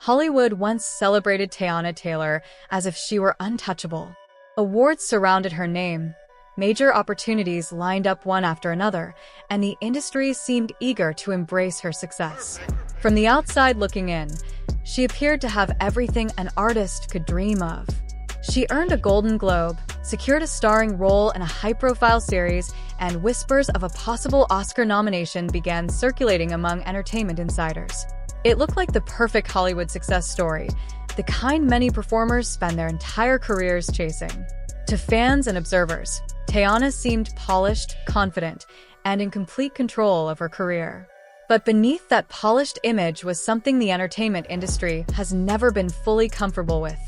Hollywood once celebrated Teyana Taylor as if she were untouchable. Awards surrounded her name, major opportunities lined up one after another, and the industry seemed eager to embrace her success. From the outside looking in, she appeared to have everything an artist could dream of. She earned a Golden Globe, secured a starring role in a high-profile series, and whispers of a possible Oscar nomination began circulating among entertainment insiders. It looked like the perfect Hollywood success story, the kind many performers spend their entire careers chasing. To fans and observers, Teyana seemed polished, confident, and in complete control of her career. But beneath that polished image was something the entertainment industry has never been fully comfortable with: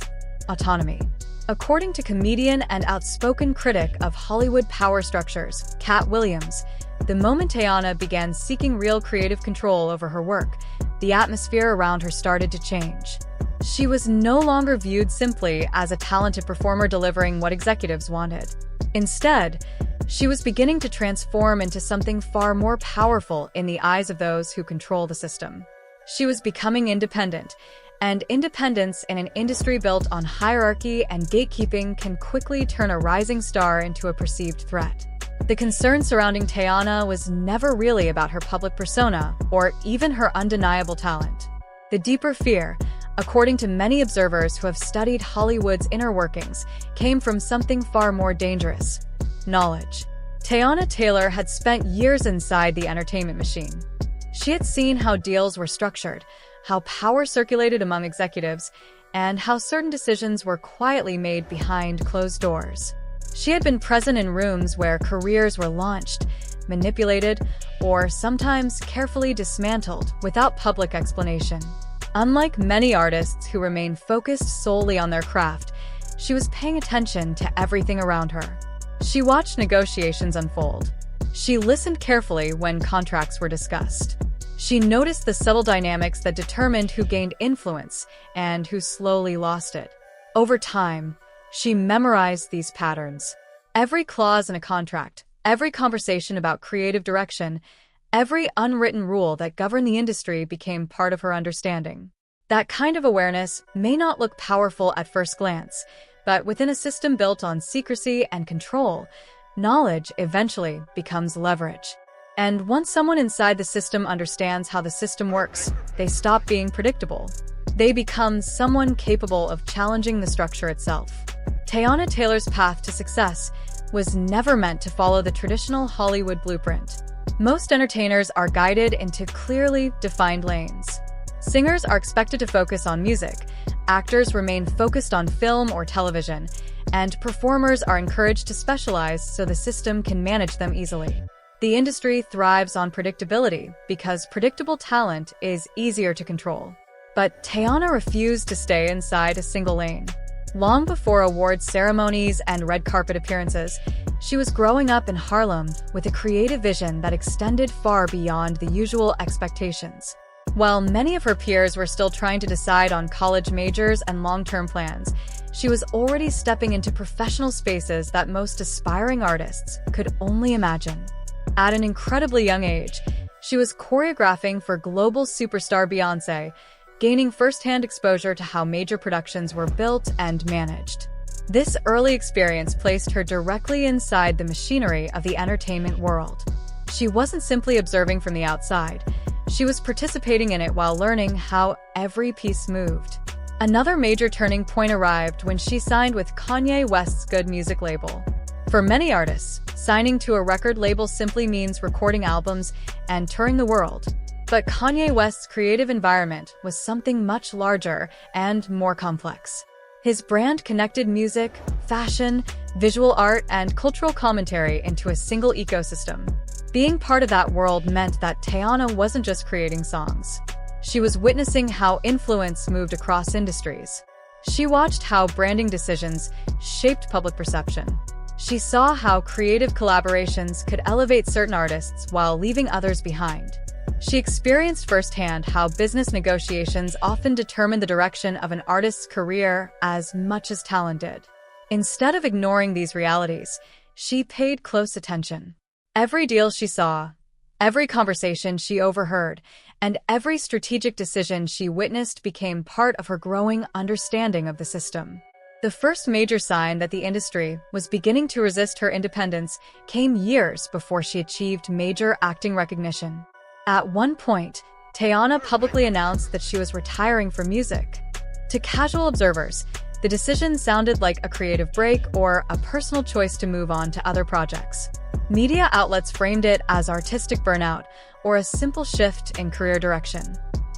autonomy. According to comedian and outspoken critic of Hollywood power structures, Katt Williams, the moment Teyana began seeking real creative control over her work, the atmosphere around her started to change. She was no longer viewed simply as a talented performer delivering what executives wanted. Instead, she was beginning to transform into something far more powerful in the eyes of those who control the system. She was becoming independent, and independence in an industry built on hierarchy and gatekeeping can quickly turn a rising star into a perceived threat. The concern surrounding Teyana was never really about her public persona or even her undeniable talent. The deeper fear, according to many observers who have studied Hollywood's inner workings, came from something far more dangerous: knowledge. Teyana Taylor had spent years inside the entertainment machine. She had seen how deals were structured, how power circulated among executives, and how certain decisions were quietly made behind closed doors. She had been present in rooms where careers were launched, manipulated, or sometimes carefully dismantled without public explanation. Unlike many artists who remain focused solely on their craft, she was paying attention to everything around her. She watched negotiations unfold. She listened carefully when contracts were discussed. She noticed the subtle dynamics that determined who gained influence and who slowly lost it. Over time, she memorized these patterns. Every clause in a contract, every conversation about creative direction, every unwritten rule that governed the industry became part of her understanding. That kind of awareness may not look powerful at first glance, but within a system built on secrecy and control, knowledge eventually becomes leverage. And once someone inside the system understands how the system works, they stop being predictable. They become someone capable of challenging the structure itself. Teyana Taylor's path to success was never meant to follow the traditional Hollywood blueprint. Most entertainers are guided into clearly defined lanes. Singers are expected to focus on music, actors remain focused on film or television, and performers are encouraged to specialize so the system can manage them easily. The industry thrives on predictability because predictable talent is easier to control. But Teyana refused to stay inside a single lane. Long before awards ceremonies and red carpet appearances, she was growing up in Harlem with a creative vision that extended far beyond the usual expectations. While many of her peers were still trying to decide on college majors and long-term plans, she was already stepping into professional spaces that most aspiring artists could only imagine. At an incredibly young age, she was choreographing for global superstar Beyoncé, gaining first-hand exposure to how major productions were built and managed. This early experience placed her directly inside the machinery of the entertainment world. She wasn't simply observing from the outside. She was participating in it while learning how every piece moved. Another major turning point arrived when she signed with Kanye West's Good Music label. For many artists, signing to a record label simply means recording albums and touring the world. But Kanye West's creative environment was something much larger and more complex. His brand connected music, fashion, visual art, and cultural commentary into a single ecosystem. Being part of that world meant that Teyana wasn't just creating songs. She was witnessing how influence moved across industries. She watched how branding decisions shaped public perception. She saw how creative collaborations could elevate certain artists while leaving others behind. She experienced firsthand how business negotiations often determined the direction of an artist's career as much as talent did. Instead of ignoring these realities, she paid close attention. Every deal she saw, every conversation she overheard, and every strategic decision she witnessed became part of her growing understanding of the system. The first major sign that the industry was beginning to resist her independence came years before she achieved major acting recognition. At one point, Teyana publicly announced that she was retiring from music. To casual observers, the decision sounded like a creative break or a personal choice to move on to other projects. Media outlets framed it as artistic burnout or a simple shift in career direction.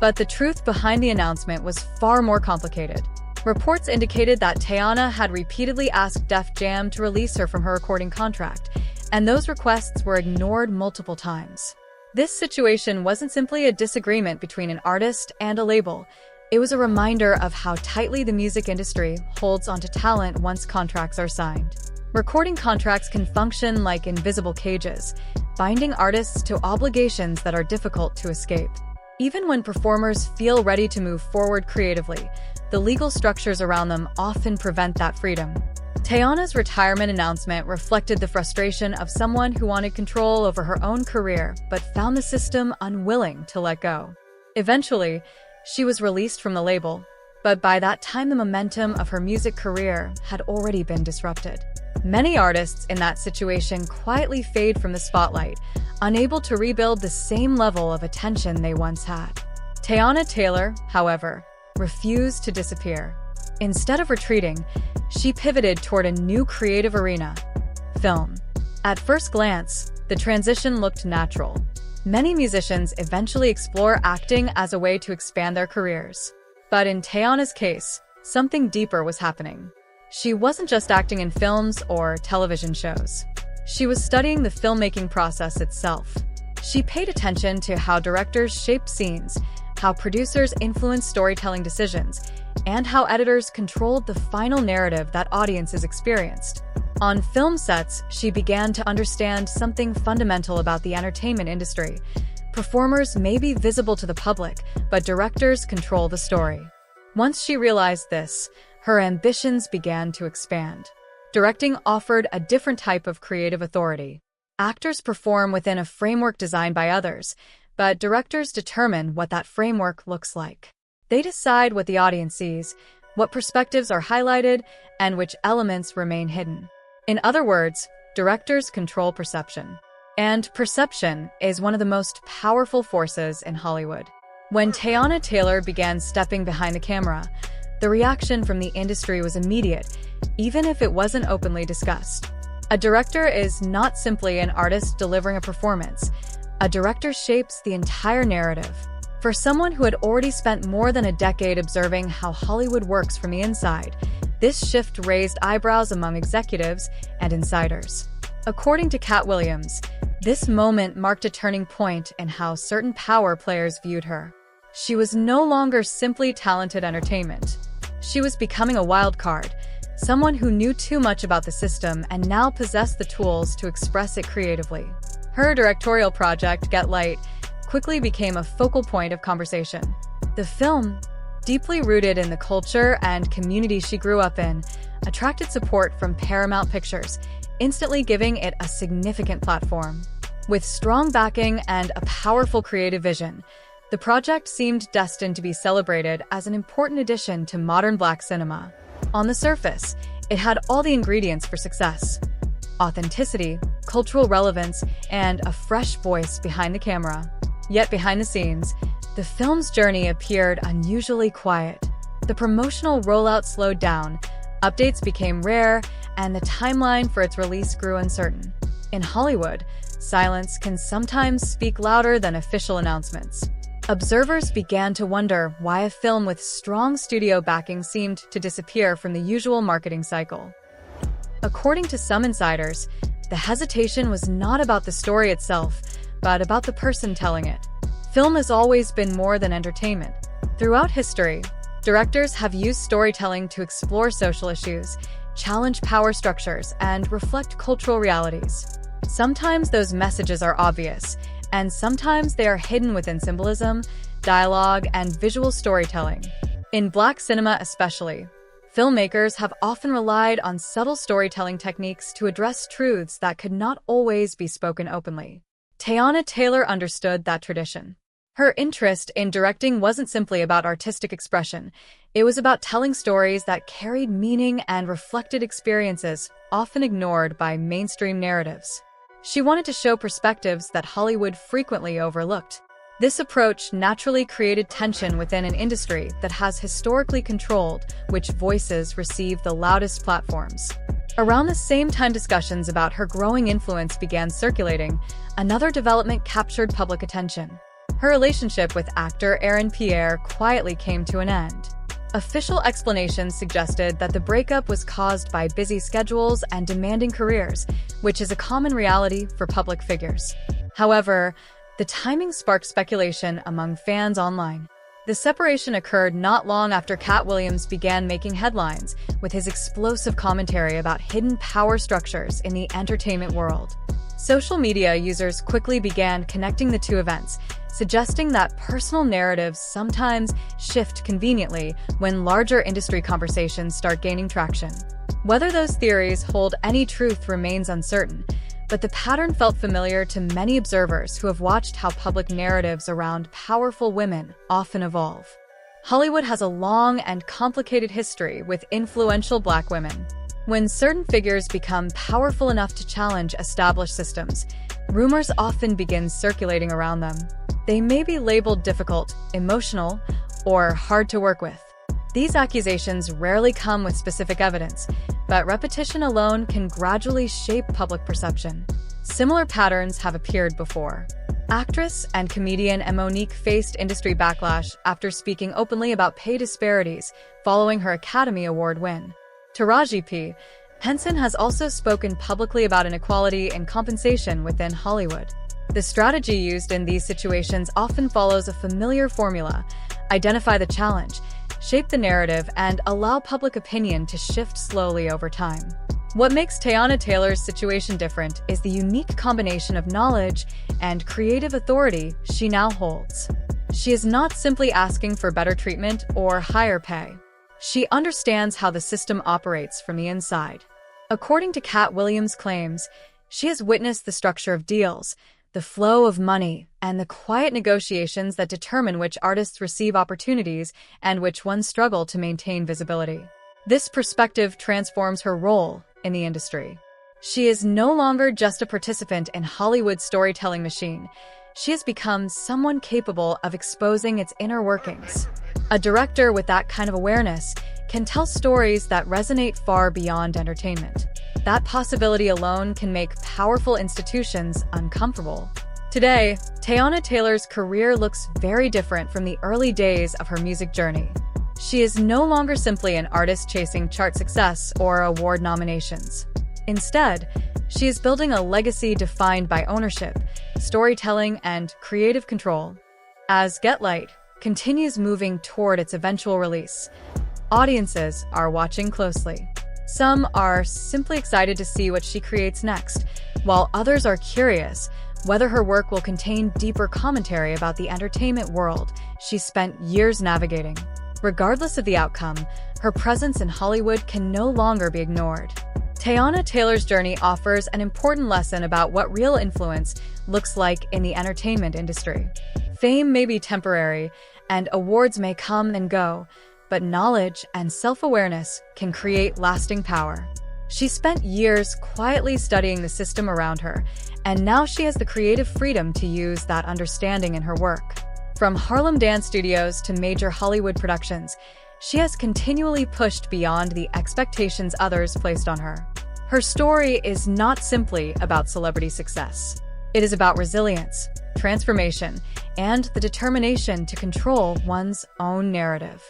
But the truth behind the announcement was far more complicated. Reports indicated that Teyana had repeatedly asked Def Jam to release her from her recording contract, and those requests were ignored multiple times. This situation wasn't simply a disagreement between an artist and a label. It was a reminder of how tightly the music industry holds onto talent once contracts are signed. Recording contracts can function like invisible cages, binding artists to obligations that are difficult to escape. Even when performers feel ready to move forward creatively, the legal structures around them often prevent that freedom. Teyana's retirement announcement reflected the frustration of someone who wanted control over her own career but found the system unwilling to let go. Eventually, she was released from the label, but by that time the momentum of her music career had already been disrupted. Many artists in that situation quietly fade from the spotlight, unable to rebuild the same level of attention they once had. Teyana Taylor, however, refused to disappear. Instead of retreating, she pivoted toward a new creative arena: film. At first glance, the transition looked natural. Many musicians eventually explore acting as a way to expand their careers. But in Teyana's case, something deeper was happening. She wasn't just acting in films or television shows. She was studying the filmmaking process itself. She paid attention to how directors shaped scenes, how producers influenced storytelling decisions, and how editors controlled the final narrative that audiences experienced. On film sets, she began to understand something fundamental about the entertainment industry. Performers may be visible to the public, but directors control the story. Once she realized this, her ambitions began to expand. Directing offered a different type of creative authority. Actors perform within a framework designed by others, but directors determine what that framework looks like. They decide what the audience sees, what perspectives are highlighted, and which elements remain hidden. In other words, directors control perception. And perception is one of the most powerful forces in Hollywood. When Teyana Taylor began stepping behind the camera, the reaction from the industry was immediate, even if it wasn't openly discussed. A director is not simply an artist delivering a performance. A director shapes the entire narrative. For someone who had already spent more than a decade observing how Hollywood works from the inside, this shift raised eyebrows among executives and insiders. According to Katt Williams, this moment marked a turning point in how certain power players viewed her. She was no longer simply talented entertainment. She was becoming a wild card, someone who knew too much about the system and now possessed the tools to express it creatively. Her directorial project, Get Light, quickly became a focal point of conversation. The film, deeply rooted in the culture and community she grew up in, attracted support from Paramount Pictures, instantly giving it a significant platform. With strong backing and a powerful creative vision, the project seemed destined to be celebrated as an important addition to modern Black cinema. On the surface, it had all the ingredients for success: authenticity, cultural relevance, and a fresh voice behind the camera. Yet behind the scenes, the film's journey appeared unusually quiet. The promotional rollout slowed down, updates became rare, and the timeline for its release grew uncertain. In Hollywood, silence can sometimes speak louder than official announcements. Observers began to wonder why a film with strong studio backing seemed to disappear from the usual marketing cycle. According to some insiders, the hesitation was not about the story itself, but about the person telling it. Film has always been more than entertainment. Throughout history, directors have used storytelling to explore social issues, challenge power structures, and reflect cultural realities. Sometimes those messages are obvious, and sometimes they are hidden within symbolism, dialogue, and visual storytelling. In Black cinema especially, filmmakers have often relied on subtle storytelling techniques to address truths that could not always be spoken openly. Teyana Taylor understood that tradition. Her interest in directing wasn't simply about artistic expression. It was about telling stories that carried meaning and reflected experiences often ignored by mainstream narratives. She wanted to show perspectives that Hollywood frequently overlooked. This approach naturally created tension within an industry that has historically controlled which voices receive the loudest platforms. Around the same time discussions about her growing influence began circulating, another development captured public attention. Her relationship with actor Aaron Pierre quietly came to an end. Official explanations suggested that the breakup was caused by busy schedules and demanding careers, which is a common reality for public figures. However, the timing sparked speculation among fans online. The separation occurred not long after Katt Williams began making headlines with his explosive commentary about hidden power structures in the entertainment world. Social media users quickly began connecting the two events, suggesting that personal narratives sometimes shift conveniently when larger industry conversations start gaining traction. Whether those theories hold any truth remains uncertain, but the pattern felt familiar to many observers who have watched how public narratives around powerful women often evolve. Hollywood has a long and complicated history with influential Black women. When certain figures become powerful enough to challenge established systems, rumors often begin circulating around them. They may be labeled difficult, emotional, or hard to work with. These accusations rarely come with specific evidence, but repetition alone can gradually shape public perception. Similar patterns have appeared before. Actress and comedian Monique faced industry backlash after speaking openly about pay disparities following her Academy Award win. Taraji P. Henson has also spoken publicly about inequality in compensation within Hollywood. The strategy used in these situations often follows a familiar formula: identify the challenge, shape the narrative, and allow public opinion to shift slowly over time. What makes Teyana Taylor's situation different is the unique combination of knowledge and creative authority she now holds. She is not simply asking for better treatment or higher pay. She understands how the system operates from the inside. According to Katt Williams' claims, she has witnessed the structure of deals, the flow of money, and the quiet negotiations that determine which artists receive opportunities and which ones struggle to maintain visibility. This perspective transforms her role in the industry. She is no longer just a participant in Hollywood's storytelling machine. She has become someone capable of exposing its inner workings. A director with that kind of awareness can tell stories that resonate far beyond entertainment. That possibility alone can make powerful institutions uncomfortable. Today, Teyana Taylor's career looks very different from the early days of her music journey. She is no longer simply an artist chasing chart success or award nominations. Instead, she is building a legacy defined by ownership, storytelling, and creative control. As Get Light continues moving toward its eventual release, audiences are watching closely. Some are simply excited to see what she creates next, while others are curious whether her work will contain deeper commentary about the entertainment world she's spent years navigating. Regardless of the outcome, her presence in Hollywood can no longer be ignored. Teyana Taylor's journey offers an important lesson about what real influence looks like in the entertainment industry. Fame may be temporary, and awards may come and go, but knowledge and self-awareness can create lasting power. She spent years quietly studying the system around her, and now she has the creative freedom to use that understanding in her work. From Harlem Dance Studios to major Hollywood productions, she has continually pushed beyond the expectations others placed on her. Her story is not simply about celebrity success. It is about resilience, transformation, and the determination to control one's own narrative.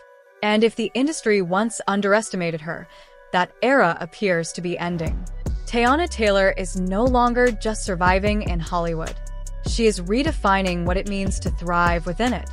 And if the industry once underestimated her, that era appears to be ending. Teyana Taylor is no longer just surviving in Hollywood. She is redefining what it means to thrive within it.